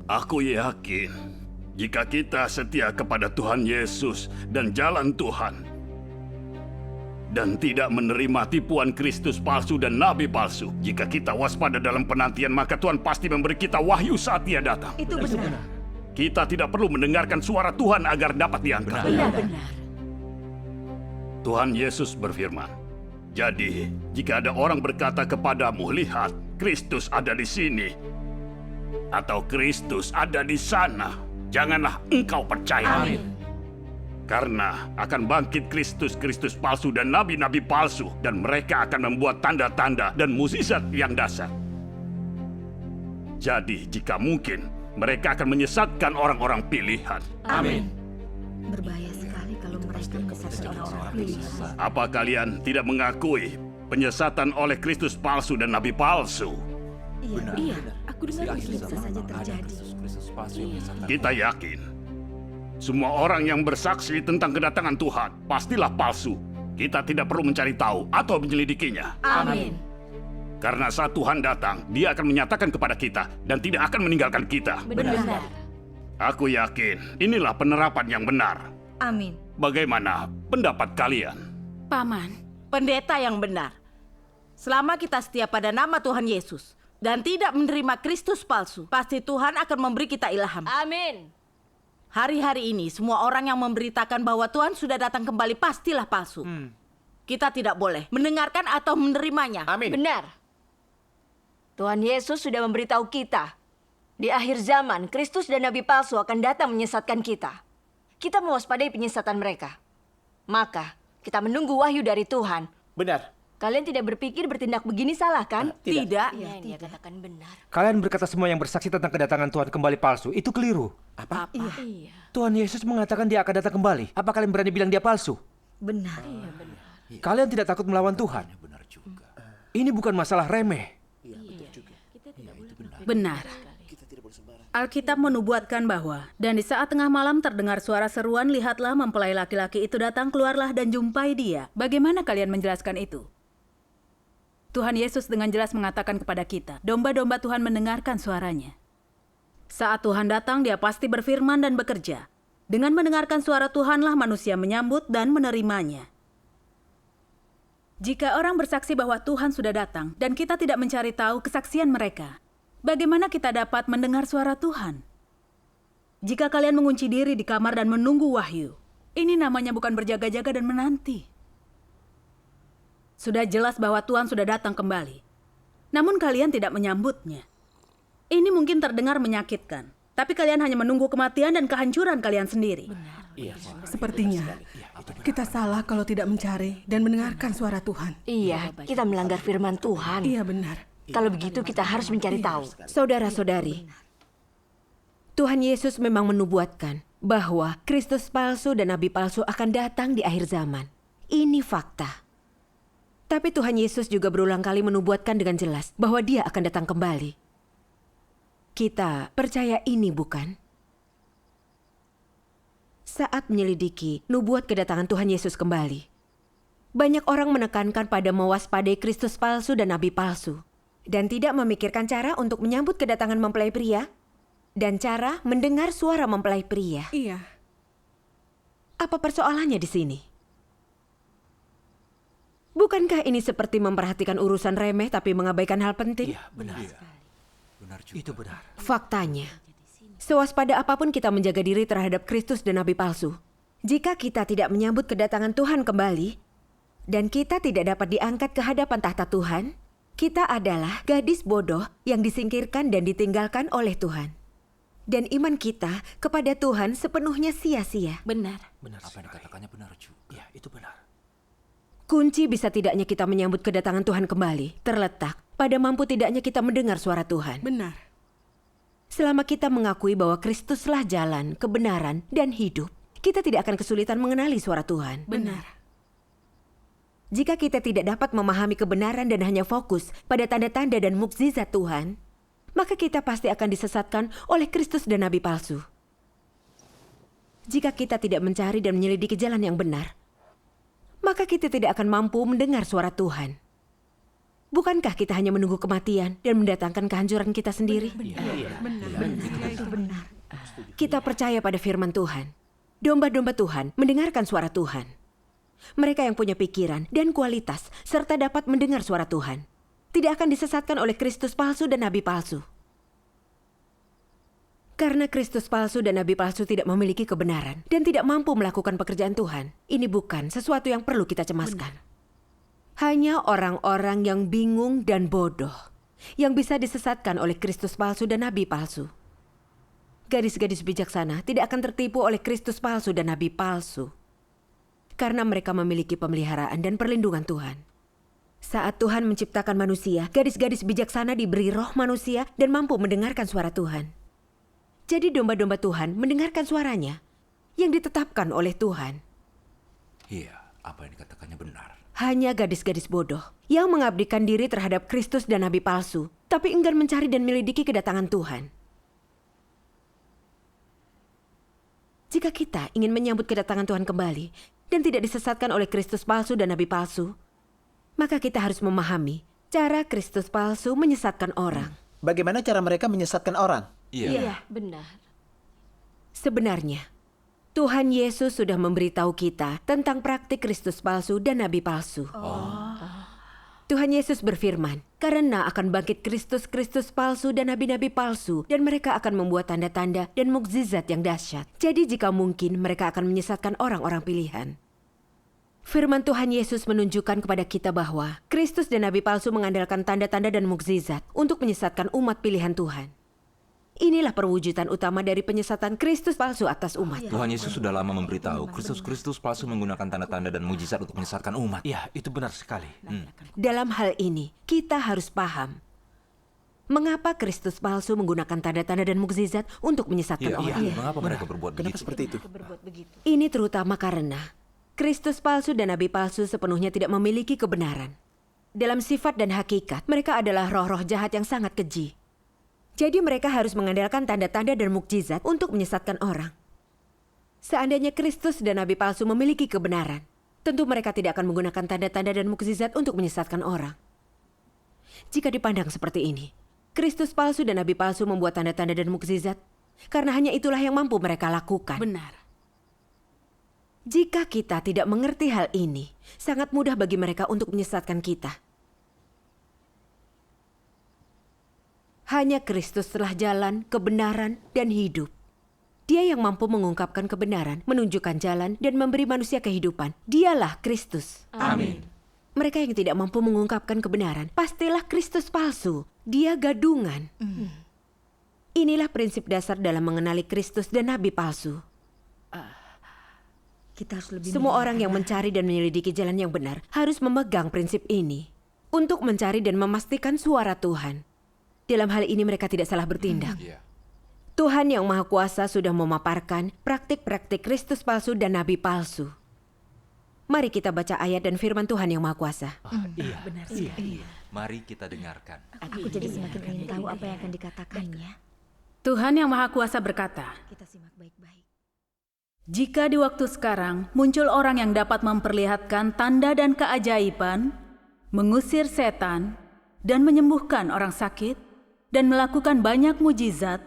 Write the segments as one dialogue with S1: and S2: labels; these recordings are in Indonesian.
S1: Aku yakin jika kita setia kepada Tuhan Yesus dan jalan Tuhan dan tidak menerima tipuan Kristus palsu dan nabi palsu, jika kita waspada dalam penantian, maka Tuhan pasti memberi kita wahyu saat Dia datang.
S2: Itu benar.
S1: Kita tidak perlu mendengarkan suara Tuhan agar dapat diangkat.
S2: Benar.
S1: Tuhan Yesus berfirman, "Jadi, jika ada orang berkata kepadamu, 'Lihat, Kristus ada di sini,' atau 'Kristus ada di sana,' janganlah engkau percaya.
S2: Amin.
S1: Karena akan bangkit Kristus palsu dan nabi-nabi palsu, dan mereka akan membuat tanda-tanda dan mukjizat yang dahsyat. Jadi, jika mungkin, mereka akan menyesatkan orang-orang pilihan."
S2: Amin.
S3: Berbahaya sekali kalau mereka menyesatkan orang-orang pilihan.
S1: Apa kalian tidak mengakui penyesatan oleh Kristus palsu dan nabi palsu?
S3: Iya. Aku dengar itu bisa saja terjadi.
S1: Kita yakin semua orang yang bersaksi tentang kedatangan Tuhan pastilah palsu. Kita tidak perlu mencari tahu atau menyelidikinya.
S2: Amin.
S1: Karena saat Tuhan datang, Dia akan menyatakan kepada kita dan tidak akan meninggalkan kita.
S2: Benar.
S1: Aku yakin inilah penerapan yang benar.
S3: Amin.
S1: Bagaimana pendapat kalian?
S4: Paman, pendeta yang benar. Selama kita setia pada nama Tuhan Yesus dan tidak menerima Kristus palsu, pasti Tuhan akan memberi kita ilham.
S2: Amin.
S4: Hari-hari ini, semua orang yang memberitakan bahwa Tuhan sudah datang kembali pastilah palsu. Kita tidak boleh mendengarkan atau menerimanya.
S5: Amin.
S2: Benar. Tuhan Yesus sudah memberitahu kita. Di akhir zaman, Kristus dan nabi palsu akan datang menyesatkan kita. Kita mewaspadai penyesatan mereka. Maka, kita menunggu wahyu dari Tuhan.
S5: Benar.
S2: Kalian tidak berpikir bertindak begini salah, kan?
S4: Tidak.
S2: Iya, dia katakan benar.
S6: Kalian berkata semua yang bersaksi tentang kedatangan Tuhan kembali palsu. Itu keliru.
S5: Apa?
S2: Iya.
S6: Tuhan Yesus mengatakan Dia akan datang kembali. Apa kalian berani bilang Dia palsu?
S3: Benar.
S6: Kalian tidak takut melawan Tuhan. Ini bukan masalah remeh.
S4: Benar. Alkitab menubuatkan bahwa, dan di saat tengah malam terdengar suara seruan, lihatlah mempelai laki-laki itu datang, keluarlah dan jumpai dia. Bagaimana kalian menjelaskan itu? Tuhan Yesus dengan jelas mengatakan kepada kita, domba-domba Tuhan mendengarkan suaranya. Saat Tuhan datang, Dia pasti berfirman dan bekerja. Dengan mendengarkan suara Tuhanlah manusia menyambut dan menerimanya. Jika orang bersaksi bahwa Tuhan sudah datang dan kita tidak mencari tahu kesaksian mereka, bagaimana kita dapat mendengar suara Tuhan? Jika kalian mengunci diri di kamar dan menunggu wahyu, ini namanya bukan berjaga-jaga dan menanti. Sudah jelas bahwa Tuhan sudah datang kembali. Namun kalian tidak menyambutnya. Ini mungkin terdengar menyakitkan, tapi kalian hanya menunggu kematian dan kehancuran kalian sendiri.
S7: Sepertinya kita salah kalau tidak mencari dan mendengarkan suara Tuhan.
S2: Iya, kita melanggar firman Tuhan.
S7: Iya benar.
S2: Kalau begitu kita harus mencari tahu.
S8: Saudara-saudari, Tuhan Yesus memang menubuatkan bahwa Kristus palsu dan nabi palsu akan datang di akhir zaman. Ini fakta. Tapi Tuhan Yesus juga berulang kali menubuatkan dengan jelas bahwa Dia akan datang kembali. Kita percaya ini, bukan? Saat menyelidiki nubuat kedatangan Tuhan Yesus kembali, banyak orang menekankan pada mewaspadai Kristus palsu dan nabi palsu, dan tidak memikirkan cara untuk menyambut kedatangan mempelai pria dan cara mendengar suara mempelai pria.
S7: Iya.
S8: Apa persoalannya di sini? Bukankah ini seperti memperhatikan urusan remeh tapi mengabaikan hal penting?
S6: Iya, benar. Benar juga. Itu benar.
S8: Faktanya, sewaspada apapun kita menjaga diri terhadap Kristus dan nabi palsu, jika kita tidak menyambut kedatangan Tuhan kembali, dan kita tidak dapat diangkat ke hadapan tahta Tuhan, kita adalah gadis bodoh yang disingkirkan dan ditinggalkan oleh Tuhan. Dan iman kita kepada Tuhan sepenuhnya sia-sia.
S4: Benar.
S6: Benar. Apa yang dikatakannya benar juga. Iya, itu benar.
S8: Kunci bisa tidaknya kita menyambut kedatangan Tuhan kembali terletak pada mampu tidaknya kita mendengar suara Tuhan.
S7: Benar.
S8: Selama kita mengakui bahwa Kristuslah jalan, kebenaran, dan hidup, kita tidak akan kesulitan mengenali suara Tuhan.
S4: Benar.
S8: Jika kita tidak dapat memahami kebenaran dan hanya fokus pada tanda-tanda dan mukjizat Tuhan, maka kita pasti akan disesatkan oleh Kristus dan nabi palsu. Jika kita tidak mencari dan menyelidiki jalan yang benar, maka kita tidak akan mampu mendengar suara Tuhan. Bukankah kita hanya menunggu kematian dan mendatangkan kehancuran kita sendiri?
S3: Benar.
S8: Kita percaya pada firman Tuhan. Domba-domba Tuhan mendengarkan suara Tuhan. Mereka yang punya pikiran dan kualitas serta dapat mendengar suara Tuhan tidak akan disesatkan oleh Kristus palsu dan nabi palsu. Karena Kristus palsu dan nabi palsu tidak memiliki kebenaran dan tidak mampu melakukan pekerjaan Tuhan, ini bukan sesuatu yang perlu kita cemaskan. Hanya orang-orang yang bingung dan bodoh yang bisa disesatkan oleh Kristus palsu dan nabi palsu. Gadis-gadis bijaksana tidak akan tertipu oleh Kristus palsu dan nabi palsu. Karena mereka memiliki pemeliharaan dan perlindungan Tuhan. Saat Tuhan menciptakan manusia, gadis-gadis bijaksana diberi roh manusia dan mampu mendengarkan suara Tuhan. Jadi domba-domba Tuhan mendengarkan suaranya yang ditetapkan oleh Tuhan.
S6: Iya, apa yang dikatakannya benar.
S8: Hanya gadis-gadis bodoh yang mengabdikan diri terhadap Kristus dan nabi palsu, tapi enggan mencari dan menyelidiki kedatangan Tuhan. Jika kita ingin menyambut kedatangan Tuhan kembali dan tidak disesatkan oleh Kristus palsu dan nabi palsu, maka kita harus memahami cara Kristus palsu menyesatkan orang.
S5: Bagaimana cara mereka menyesatkan orang?
S2: Iya, benar.
S8: Sebenarnya, Tuhan Yesus sudah memberitahu kita tentang praktik Kristus palsu dan nabi palsu. Tuhan Yesus berfirman, karena akan bangkit Kristus palsu dan nabi-nabi palsu, dan mereka akan membuat tanda-tanda dan mukjizat yang dahsyat. Jadi jika mungkin mereka akan menyesatkan orang-orang pilihan. Firman Tuhan Yesus menunjukkan kepada kita bahwa Kristus dan nabi palsu mengandalkan tanda-tanda dan mukjizat untuk menyesatkan umat pilihan Tuhan. Inilah perwujudan utama dari penyesatan Kristus palsu atas umat.
S9: Tuhan Yesus sudah lama memberitahu Kristus palsu menggunakan tanda-tanda dan mujizat untuk menyesatkan umat.
S6: Iya, itu benar sekali.
S8: Dalam hal ini, kita harus paham mengapa Kristus palsu menggunakan tanda-tanda dan mukjizat untuk menyesatkan orang.
S9: Mengapa mereka berbuat
S5: Kenapa
S9: begitu?
S5: seperti itu?
S8: Ini terutama karena Kristus palsu dan nabi palsu sepenuhnya tidak memiliki kebenaran. Dalam sifat dan hakikat, mereka adalah roh-roh jahat yang sangat keji. Jadi mereka harus mengandalkan tanda-tanda dan mukjizat untuk menyesatkan orang. Seandainya Kristus dan nabi palsu memiliki kebenaran, tentu mereka tidak akan menggunakan tanda-tanda dan mukjizat untuk menyesatkan orang. Jika dipandang seperti ini, Kristus palsu dan nabi palsu membuat tanda-tanda dan mukjizat karena hanya itulah yang mampu mereka lakukan.
S4: Benar.
S8: Jika kita tidak mengerti hal ini, sangat mudah bagi mereka untuk menyesatkan kita. Hanya Kristus telah jalan, kebenaran, dan hidup. Dia yang mampu mengungkapkan kebenaran, menunjukkan jalan, dan memberi manusia kehidupan. Dialah Kristus.
S2: Amin.
S8: Mereka yang tidak mampu mengungkapkan kebenaran, pastilah Kristus palsu. Dia gadungan. Inilah prinsip dasar dalam mengenali Kristus dan nabi palsu.
S3: Kita harus lebih
S8: Semua orang yang mencari dan menyelidiki jalan yang benar harus memegang prinsip ini untuk mencari dan memastikan suara Tuhan. Dalam hal ini mereka tidak salah bertindak. Tuhan yang Maha Kuasa sudah memaparkan praktik-praktik Kristus palsu dan nabi palsu. Mari kita baca ayat dan firman Tuhan yang Maha Kuasa.
S3: benar sekali.
S9: Mari kita dengarkan.
S3: Aku jadi semakin ingin tahu apa yang akan dikatakannya.
S4: Tuhan yang Maha Kuasa berkata,
S3: Kita simak baik-baik.
S4: jika di waktu sekarang muncul orang yang dapat memperlihatkan tanda dan keajaiban, mengusir setan, dan menyembuhkan orang sakit, dan melakukan banyak mujizat,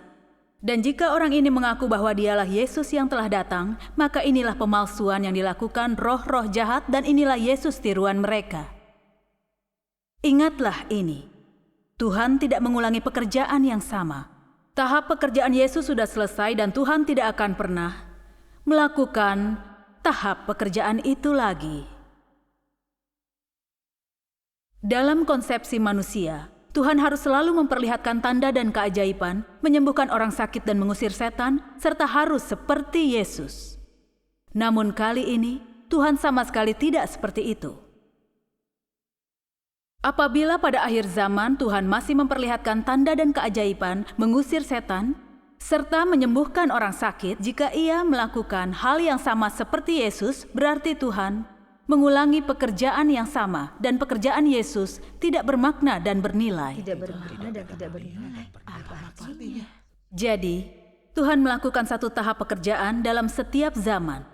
S4: dan jika orang ini mengaku bahwa dialah Yesus yang telah datang, maka inilah pemalsuan yang dilakukan roh-roh jahat dan inilah Yesus tiruan mereka. Ingatlah ini, Tuhan tidak mengulangi pekerjaan yang sama. Tahap pekerjaan Yesus sudah selesai dan Tuhan tidak akan pernah melakukan tahap pekerjaan itu lagi. Dalam konsepsi manusia, Tuhan harus selalu memperlihatkan tanda dan keajaiban, menyembuhkan orang sakit dan mengusir setan, serta harus seperti Yesus. Namun kali ini, Tuhan sama sekali tidak seperti itu. Apabila pada akhir zaman Tuhan masih memperlihatkan tanda dan keajaiban, mengusir setan, serta menyembuhkan orang sakit, jika ia melakukan hal yang sama seperti Yesus, berarti Tuhan mengulangi pekerjaan yang sama, dan pekerjaan Yesus tidak bermakna dan bernilai.
S3: Tidak bermakna dan tidak bernilai. Apa artinya?
S4: Jadi, Tuhan melakukan satu tahap pekerjaan dalam setiap zaman.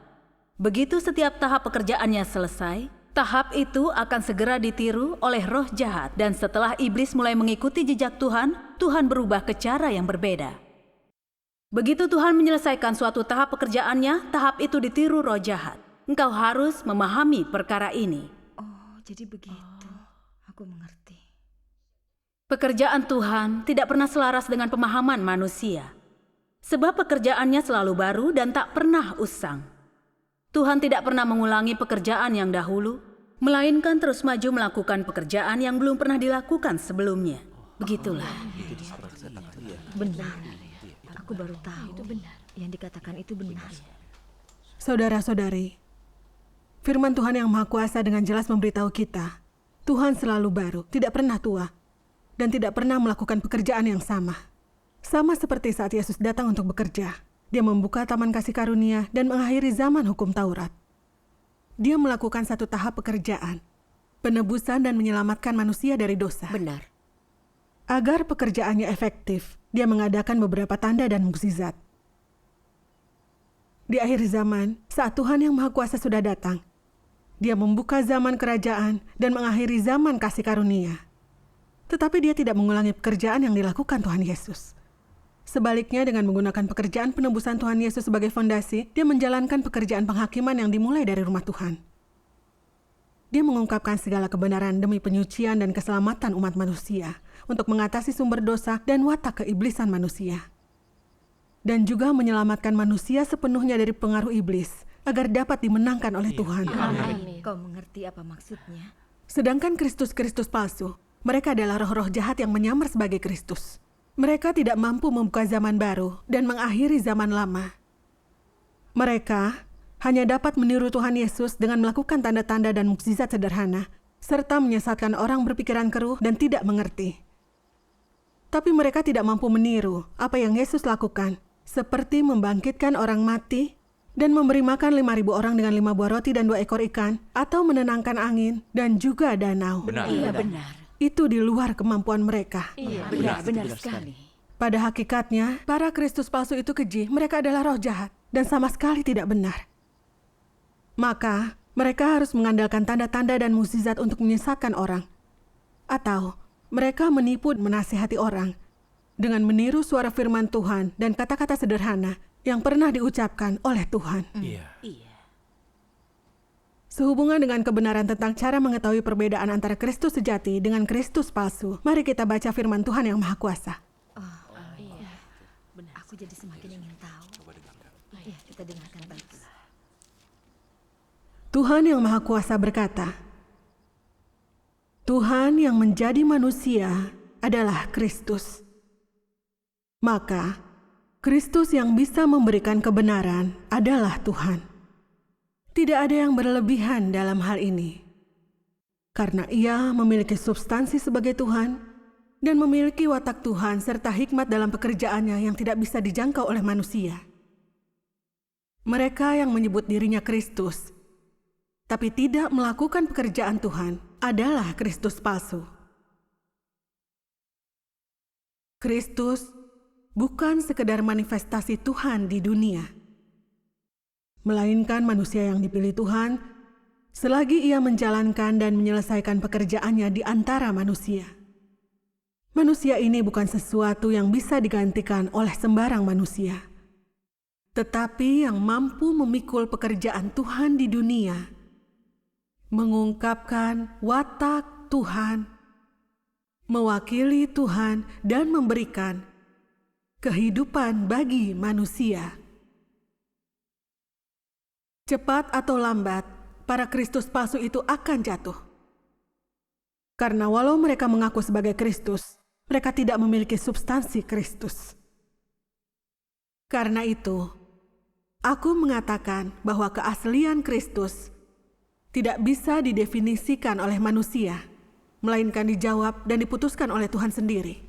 S4: Begitu setiap tahap pekerjaannya selesai, Tahap itu akan segera ditiru oleh roh jahat, dan setelah iblis mulai mengikuti jejak Tuhan, Tuhan berubah ke cara yang berbeda. Begitu Tuhan menyelesaikan suatu tahap pekerjaannya, tahap itu ditiru roh jahat. Engkau harus memahami perkara ini.
S3: Oh, jadi begitu. Aku mengerti.
S4: Pekerjaan Tuhan tidak pernah selaras dengan pemahaman manusia. Sebab pekerjaannya selalu baru dan tak pernah usang. Tuhan tidak pernah mengulangi pekerjaan yang dahulu, melainkan terus maju melakukan pekerjaan yang belum pernah dilakukan sebelumnya. Begitulah.
S3: Benar. Aku baru tahu. Itu benar. Yang dikatakan itu benar.
S7: Saudara-saudari, firman Tuhan yang Maha Kuasa dengan jelas memberitahu kita, Tuhan selalu baru, tidak pernah tua, dan tidak pernah melakukan pekerjaan yang sama. Sama seperti saat Yesus datang untuk bekerja, dia membuka taman kasih karunia dan mengakhiri zaman hukum Taurat. Dia melakukan satu tahap pekerjaan, penebusan dan menyelamatkan manusia dari dosa.
S8: Benar.
S7: Agar pekerjaannya efektif, dia mengadakan beberapa tanda dan mukjizat. Di akhir zaman, saat Tuhan yang Maha Kuasa sudah datang, dia membuka zaman kerajaan dan mengakhiri zaman kasih karunia. Tetapi dia tidak mengulangi pekerjaan yang dilakukan Tuhan Yesus. Sebaliknya, dengan menggunakan pekerjaan penebusan Tuhan Yesus sebagai fondasi, dia menjalankan pekerjaan penghakiman yang dimulai dari rumah Tuhan. Dia mengungkapkan segala kebenaran demi penyucian dan keselamatan umat manusia, untuk mengatasi sumber dosa dan watak keiblisan manusia. Dan juga menyelamatkan manusia sepenuhnya dari pengaruh iblis, agar dapat dimenangkan oleh Tuhan.
S3: Amin. Kau mengerti apa maksudnya?
S7: Sedangkan Kristus-Kristus palsu, mereka adalah roh-roh jahat yang menyamar sebagai Kristus. Mereka tidak mampu membuka zaman baru dan mengakhiri zaman lama. Mereka hanya dapat meniru Tuhan Yesus dengan melakukan tanda-tanda dan mukjizat sederhana, serta menyesatkan orang berpikiran keruh dan tidak mengerti. Tapi mereka tidak mampu meniru apa yang Yesus lakukan, seperti membangkitkan orang mati dan memberi makan 5.000 orang dengan 5 buah roti dan 2 ekor ikan, atau menenangkan angin dan juga danau.
S9: Benar.
S3: Iya, benar.
S7: Itu di luar kemampuan mereka.
S3: Iya, benar sekali.
S7: Pada hakikatnya, para Kristus palsu itu keji. Mereka adalah roh jahat dan sama sekali tidak benar. Maka, mereka harus mengandalkan tanda-tanda dan mukjizat untuk menyesatkan orang. Atau, mereka menipu dan menasihati orang dengan meniru suara firman Tuhan dan kata-kata sederhana yang pernah diucapkan oleh Tuhan.
S6: Iya.
S7: Sehubungan dengan kebenaran tentang cara mengetahui perbedaan antara Kristus sejati dengan Kristus palsu, mari kita baca firman Tuhan yang Maha Kuasa.
S3: Iya. Benar. Aku jadi semakin ingin tahu. Iya, kita dengarkan bagus.
S7: Tuhan yang Maha Kuasa berkata, Tuhan yang menjadi manusia adalah Kristus. Maka, Kristus yang bisa memberikan kebenaran adalah Tuhan. Tidak ada yang berlebihan dalam hal ini. Karena ia memiliki substansi sebagai Tuhan dan memiliki watak Tuhan serta hikmat dalam pekerjaannya yang tidak bisa dijangkau oleh manusia. Mereka yang menyebut dirinya Kristus, tapi tidak melakukan pekerjaan Tuhan, adalah Kristus palsu. Kristus bukan sekedar manifestasi Tuhan di dunia, melainkan manusia yang dipilih Tuhan selagi ia menjalankan dan menyelesaikan pekerjaannya di antara manusia. Manusia ini bukan sesuatu yang bisa digantikan oleh sembarang manusia, tetapi yang mampu memikul pekerjaan Tuhan di dunia, mengungkapkan watak Tuhan, mewakili Tuhan, dan memberikan kehidupan bagi manusia. Cepat atau lambat, para Kristus palsu itu akan jatuh. Karena walau mereka mengaku sebagai Kristus, mereka tidak memiliki substansi Kristus. Karena itu, aku mengatakan bahwa keaslian Kristus tidak bisa didefinisikan oleh manusia, melainkan dijawab dan diputuskan oleh Tuhan sendiri.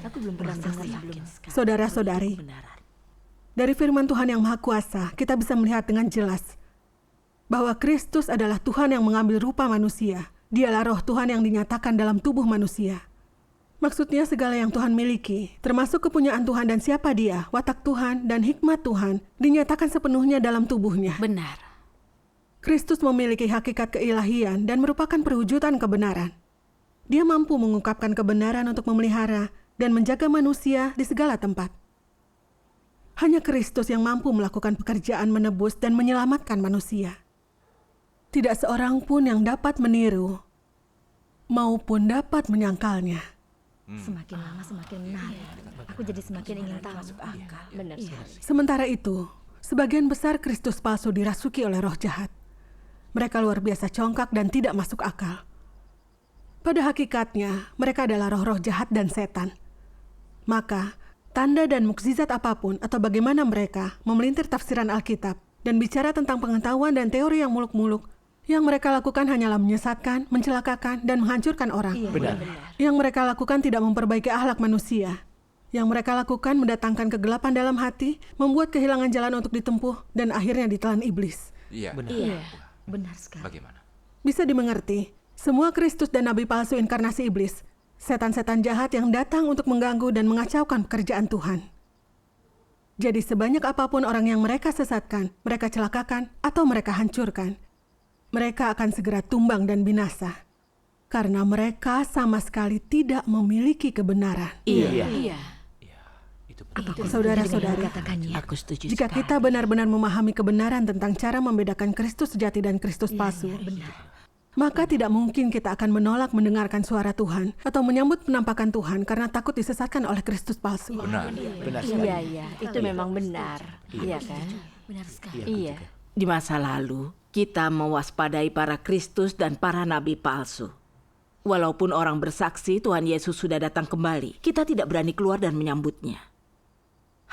S3: Aku belum pernah dengar sebelumnya.
S7: Saudara-saudari, dari firman Tuhan yang Maha Kuasa, kita bisa melihat dengan jelas bahwa Kristus adalah Tuhan yang mengambil rupa manusia. Dialah roh Tuhan yang dinyatakan dalam tubuh manusia. Maksudnya segala yang Tuhan miliki, termasuk kepunyaan Tuhan dan siapa dia, watak Tuhan dan hikmat Tuhan, dinyatakan sepenuhnya dalam tubuhnya.
S4: Benar.
S7: Kristus memiliki hakikat keilahian dan merupakan perwujudan kebenaran. Dia mampu mengungkapkan kebenaran untuk memelihara dan menjaga manusia di segala tempat. Hanya Kristus yang mampu melakukan pekerjaan menebus dan menyelamatkan manusia. Tidak seorang pun yang dapat meniru maupun dapat menyangkalnya.
S3: Semakin lama semakin menarik. Aku jadi semakin ingin tahu.
S2: Benar sekali.
S7: Sementara itu, sebagian besar Kristus palsu dirasuki oleh roh jahat. Mereka luar biasa congkak dan tidak masuk akal. Pada hakikatnya, mereka adalah roh-roh jahat dan setan. Maka, tanda dan mukjizat apapun atau bagaimana mereka memelintir tafsiran Alkitab dan bicara tentang pengetahuan dan teori yang muluk-muluk, yang mereka lakukan hanyalah menyesatkan, mencelakakan, dan menghancurkan orang.
S6: Benar.
S7: Yang mereka lakukan tidak memperbaiki akhlak manusia. Yang mereka lakukan mendatangkan kegelapan dalam hati, membuat kehilangan jalan untuk ditempuh, dan akhirnya ditelan iblis.
S9: Iya.
S3: Benar sekali.
S9: Bagaimana?
S7: Bisa dimengerti, semua Kristus dan nabi palsu inkarnasi iblis, setan-setan jahat yang datang untuk mengganggu dan mengacaukan pekerjaan Tuhan. Jadi sebanyak apapun orang yang mereka sesatkan, mereka celakakan, atau mereka hancurkan, mereka akan segera tumbang dan binasa. Karena mereka sama sekali tidak memiliki kebenaran.
S2: Iya.
S7: Saudara-saudari,
S2: Aku setuju
S7: jika kita benar-benar memahami kebenaran tentang cara membedakan Kristus sejati dan Kristus palsu, maka tidak mungkin kita akan menolak mendengarkan suara Tuhan atau menyambut penampakan Tuhan karena takut disesatkan oleh Kristus palsu.
S9: Benar.
S2: Iya, itu memang benar. Iya kan?
S3: Benar sekali.
S2: Iya.
S10: Di masa lalu, kita mewaspadai para Kristus dan para nabi palsu. Walaupun orang bersaksi Tuhan Yesus sudah datang kembali, kita tidak berani keluar dan menyambutnya.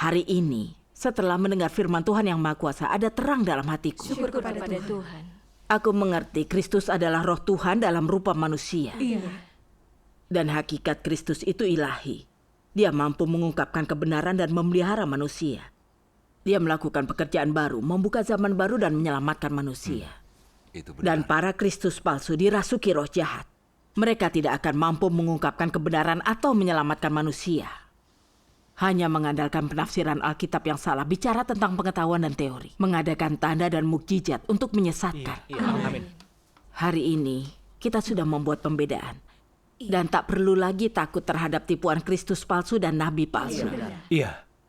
S10: Hari ini, setelah mendengar firman Tuhan yang Maha Kuasa, ada terang dalam hatiku.
S2: Syukur kepada Tuhan.
S10: Aku mengerti Kristus adalah roh Tuhan dalam rupa manusia.
S7: Iya.
S10: Dan hakikat Kristus itu ilahi. Dia mampu mengungkapkan kebenaran dan memelihara manusia. Dia melakukan pekerjaan baru, membuka zaman baru dan menyelamatkan manusia.
S9: Itu benar.
S10: Dan para Kristus palsu dirasuki roh jahat. Mereka tidak akan mampu mengungkapkan kebenaran atau menyelamatkan manusia. Hanya mengandalkan penafsiran Alkitab yang salah, bicara tentang pengetahuan dan teori, mengadakan tanda dan mukjizat untuk menyesatkan.
S6: Amin.
S10: Hari ini, kita sudah membuat pembedaan. Dan tak perlu lagi takut terhadap tipuan Kristus palsu dan nabi palsu.
S6: Iya.